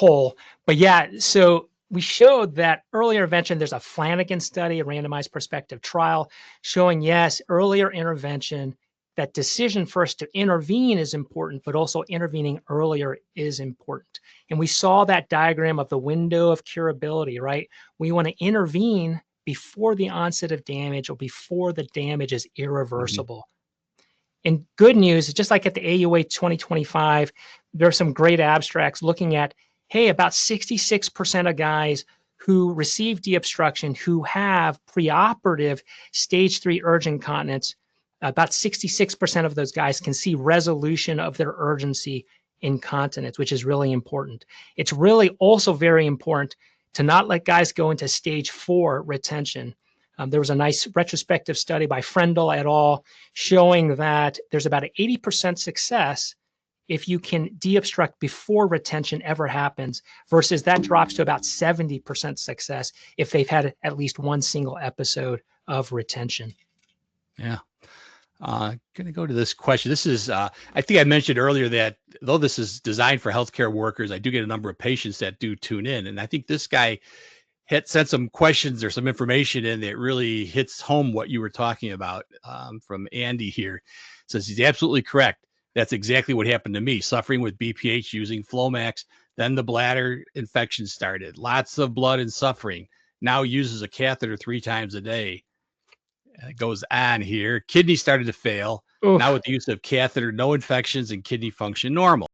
whole. But yeah, so we showed that early intervention, there's a Flanagan study, a randomized prospective trial showing, yes, earlier intervention, that decision first to intervene is important, but also intervening earlier is important. And we saw that diagram of the window of curability, right? We want to intervene before the onset of damage or before the damage is irreversible. And good news, just like at the AUA 2025, there are some great abstracts looking at, hey, about 66% of guys who receive deobstruction who have preoperative stage 3 urgent incontinence, about 66% of those guys can see resolution of their urgency incontinence, which is really important. It's really also very important to not let guys go into stage 4 retention. There was a nice retrospective study by Frendel et al. Showing that there's about an 80% success if you can deobstruct before retention ever happens, versus that drops to about 70% success if they've had at least one single episode of retention. Yeah. Going to go to this question. This is, I think I mentioned earlier that though this is designed for healthcare workers, I do get a number of patients that do tune in. And I think this guy sent some questions or some information in that really hits home what you were talking about, from Andy here. Says he's absolutely correct. That's exactly what happened to me, suffering with BPH using Flomax. Then the bladder infection started. Lots of blood and suffering. Now uses a catheter 3 times a day. It goes on here. Kidney started to fail. Oof. Now with the use of catheter, no infections and kidney function normal.